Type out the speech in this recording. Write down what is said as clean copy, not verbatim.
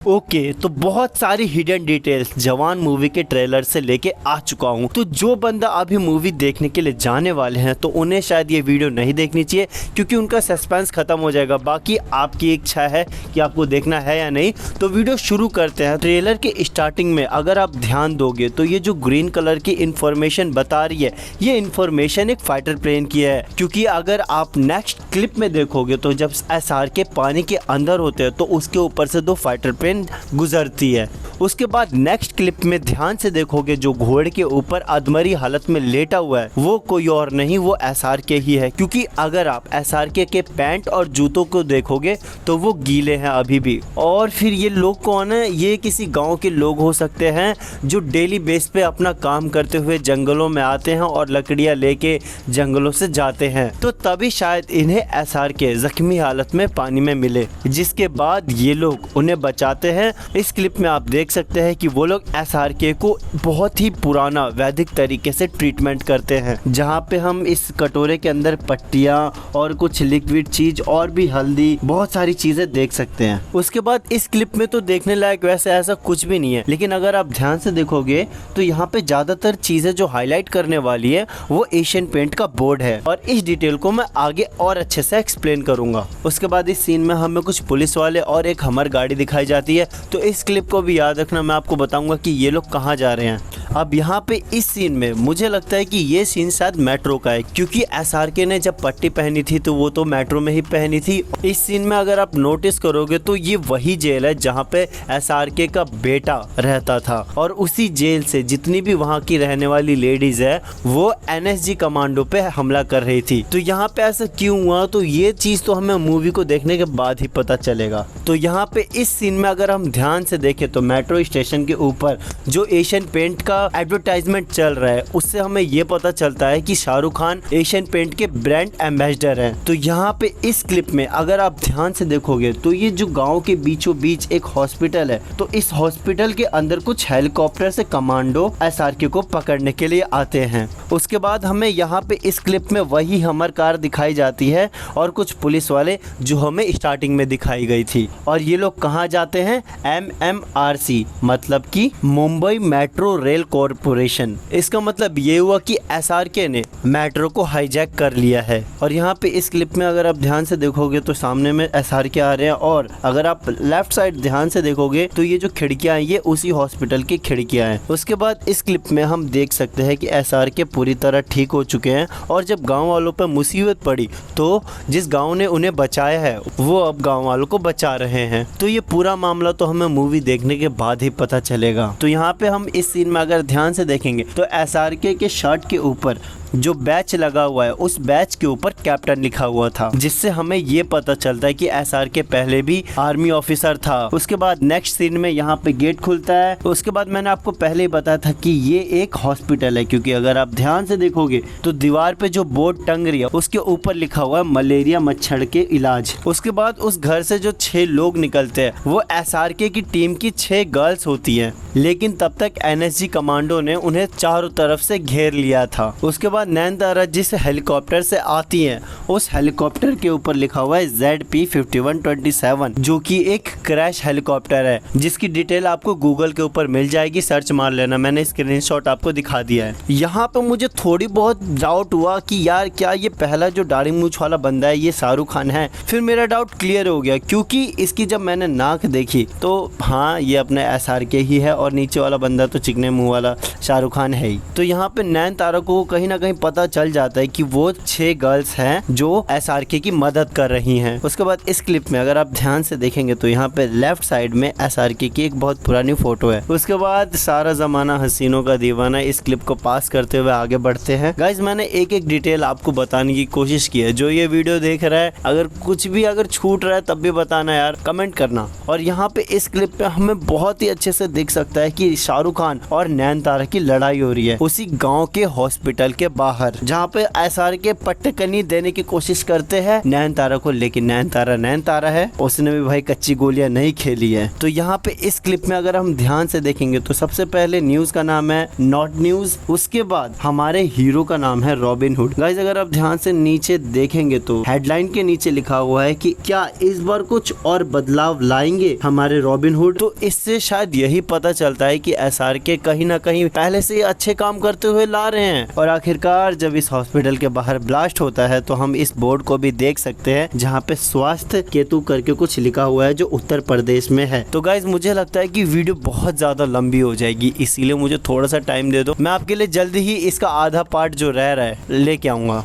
Okay, तो बहुत सारी हिडन डिटेल्स जवान मूवी के ट्रेलर से लेके आ चुका हूँ। तो जो बंदा अभी मूवी देखने के लिए जाने वाले हैं तो उन्हें शायद ये वीडियो नहीं देखनी चाहिए, क्योंकि उनका सस्पेंस खत्म हो जाएगा। बाकी आपकी इच्छा है कि आपको देखना है या नहीं। तो वीडियो शुरू करते हैं। ट्रेलर के स्टार्टिंग में अगर आप ध्यान दोगे तो ये जो ग्रीन कलर की इंफॉर्मेशन बता रही है, ये इंफॉर्मेशन एक फाइटर प्लेन की है। क्योंकि अगर आप नेक्स्ट क्लिप में देखोगे तो जब SRK पानी के अंदर होते हैं तो उसके ऊपर से दो फाइटर प्लेन गुजरती है। उसके बाद नेक्स्ट क्लिप में ध्यान से देखोगे, जो घोड़े के ऊपर अधमरी हालत में लेटा हुआ है वो कोई और नहीं, वो SRK ही है। क्योंकि अगर आप SRK के पैंट और जूतों को देखोगे तो वो गीले हैं अभी भी। और फिर ये लोग कौन है? ये किसी गांव के लोग हो सकते हैं जो डेली बेस पे अपना काम करते हुए जंगलों में आते हैं और लकड़ियां लेके जंगलों से जाते हैं। तो तभी शायद इन्हें SRK जख्मी हालत में पानी में मिले, जिसके बाद ये लोग उन्हें बचाते हैं। इस क्लिप में आप देख सकते हैं कि वो लोग SRK को बहुत ही पुराना वैदिक तरीके से ट्रीटमेंट करते हैं, जहाँ पे हम इस कटोरे के अंदर पट्टियाँ और कुछ लिक्विड चीज और भी हल्दी, बहुत सारी चीजें देख सकते हैं। उसके बाद इस क्लिप में तो देखने लायक वैसे ऐसा कुछ भी नहीं है, लेकिन अगर आप ध्यान से देखोगे तो यहाँ पे ज्यादातर चीजें जो हाईलाइट करने वाली है वो एशियन पेंट का बोर्ड है, और इस डिटेल को मैं आगे और अच्छे से एक्सप्लेन करूंगा। उसके बाद इस सीन में हमें कुछ पुलिस वाले और एक हमर गाड़ी दिखाई जाती है। तो इस क्लिप को भी याद रखना, मैं आपको बताऊंगा कि ये लोग कहाँ जा रहे हैं। अब यहाँ पे इस सीन में मुझे लगता है कि ये सीन शायद मेट्रो का है, क्योंकि SRK ने जब पट्टी पहनी थी तो वो तो मेट्रो में ही पहनी थी। इस सीन में अगर आप नोटिस करोगे तो ये वही जेल है जहाँ पे SRK का बेटा रहता था, और उसी जेल से जितनी भी वहाँ की रहने वाली लेडीज है वो NSG कमांडो पे हमला कर रही थी। तो यहाँ पे ऐसा क्यों हुआ, तो ये चीज तो हमें मूवी को देखने के बाद ही पता चलेगा। तो यहाँ पे इस सीन में अगर हम ध्यान से देखें तो मेट्रो स्टेशन के ऊपर जो एशियन पेंट का एडवर्टाइजमेंट चल रहा है, उससे हमें ये पता चलता है कि शाहरुख खान एशियन पेंट के ब्रांड एम्बेसडर हैं। तो यहाँ पे इस क्लिप में अगर आप ध्यान से देखोगे तो ये जो गांव के बीचों बीच एक हॉस्पिटल है, तो इस हॉस्पिटल के अंदर कुछ हेलीकॉप्टर से कमांडो SRK को पकड़ने के लिए आते हैं। उसके बाद हमें यहाँ पे इस क्लिप में वही हमर कार दिखाई जाती है और कुछ पुलिस वाले जो हमें स्टार्टिंग में दिखाई गई थी। और ये लोग कहाँ जाते हैं? MMRC, मतलब कि मुंबई मेट्रो रेल कॉरपोरेशन। इसका मतलब ये हुआ कि SRK ने मेट्रो को हाईजैक कर लिया है। और यहाँ पे इस क्लिप में अगर आप ध्यान से देखोगे तो सामने में SRK आ रहे हैं, और अगर आप लेफ्ट साइड ध्यान से देखोगे तो ये जो खिड़कियां हैं ये उसी हॉस्पिटल की खिड़कियां हैं। उसके बाद इस क्लिप में हम देख सकते हैं कि SRK पूरी तरह ठीक हो चुके हैं, और जब गाँव वालों पर मुसीबत पड़ी तो जिस गाँव ने उन्हें बचाया है वो अब गाँव वालों को बचा रहे हैं। तो ये पूरा मामला तो हमें मूवी देखने के बाद ही पता चलेगा। तो यहाँ पे हम इस सीन में अगर ध्यान से देखेंगे तो SRK के शर्ट के ऊपर जो बैच लगा हुआ है उस बैच के ऊपर कैप्टन लिखा हुआ था, जिससे हमें ये पता चलता है कि SRK पहले भी आर्मी ऑफिसर था। उसके बाद नेक्स्ट सीन में यहाँ पे गेट खुलता है। उसके बाद मैंने आपको पहले ही बताया था कि ये एक हॉस्पिटल है, क्योंकि अगर आप ध्यान से देखोगे तो दीवार पे जो बोर्ड टंग रही है उसके ऊपर लिखा हुआ है मलेरिया मच्छर के इलाज। उसके बाद उस घर से जो 6 लोग निकलते हैं वो SRK की टीम की 6 गर्ल्स होती है, लेकिन तब तक NSG कमांडो ने उन्हें चारों तरफ से घेर लिया था। उसके बाद नैनतारा जिस हेलीकॉप्टर से आती हैं उस हेलीकॉप्टर के ऊपर लिखा हुआ है ZP-5127, जो कि एक क्रैश हेलीकॉप्टर है, जिसकी डिटेल आपको गूगल के ऊपर मिल जाएगी, सर्च मार लेना। मैंने स्क्रीनशॉट आपको दिखा दिया है। यहाँ पे मुझे थोड़ी बहुत डाउट हुआ कि यार क्या ये पहला जो दाढ़ी मूंछ वाला बंदा है ये शाहरुख खान है। फिर मेरा डाउट क्लियर हो गया, क्योंकि इसकी जब मैंने नाक देखी तो हाँ ये अपने SRK ही है, और नीचे वाला बंदा तो चिकने मुँह वाला शाहरुख खान है ही। तो यहाँ पे नैनतारा को कहीं ना कहीं पता चल जाता है कि वो 6 गर्ल्स हैं जो SRK की मदद कर रही हैं। उसके बाद इस क्लिप में अगर आप ध्यान से देखेंगे तो यहाँ पे लेफ्ट साइड में SRK की एक बहुत पुरानी फोटो है। उसके बाद सारा जमाना हसीनों का दीवाना, इस क्लिप को पास करते हुए आगे बढ़ते हैं। गाइज मैंने एक एक डिटेल आपको बताने की कोशिश की है। जो ये वीडियो देख रहा है अगर कुछ भी अगर छूट रहा है तब भी बताना यार, कमेंट करना। और यहाँ पे इस क्लिप पे हमें बहुत ही अच्छे से दिख सकता है कि शाहरुख खान और नैनतारा की लड़ाई हो रही है उसी गाँव के हॉस्पिटल के बाहर, जहाँ पे एसआर के पट्टकनी देने की कोशिश करते हैं नयनतारा को, लेकिन नयनतारा है, उसने भी भाई कच्ची गोलियां नहीं खेली है। तो यहाँ पे इस क्लिप में अगर हम ध्यान से देखेंगे तो सबसे पहले न्यूज का नाम है नॉट न्यूज, उसके बाद हमारे हीरो का नाम है रॉबिन हुड। गाइस अगर आप ध्यान से नीचे देखेंगे तो हेडलाइन के नीचे लिखा हुआ है कि क्या इस बार कुछ और बदलाव लाएंगे हमारे रॉबिन हुड। तो इससे शायद यही पता चलता है कि एसआरके कहीं ना कहीं पहले से अच्छे काम करते हुए ला रहे हैं। और आखिरकार जब इस हॉस्पिटल के बाहर ब्लास्ट होता है तो हम इस बोर्ड को भी देख सकते हैं जहाँ पे स्वास्थ्य केतु करके कुछ लिखा हुआ है जो उत्तर प्रदेश में है। तो गाइज मुझे लगता है कि वीडियो बहुत ज्यादा लंबी हो जाएगी, इसीलिए मुझे थोड़ा सा टाइम दे दो, मैं आपके लिए जल्दी ही इसका आधा पार्ट जो रह रहा है लेके आऊंगा।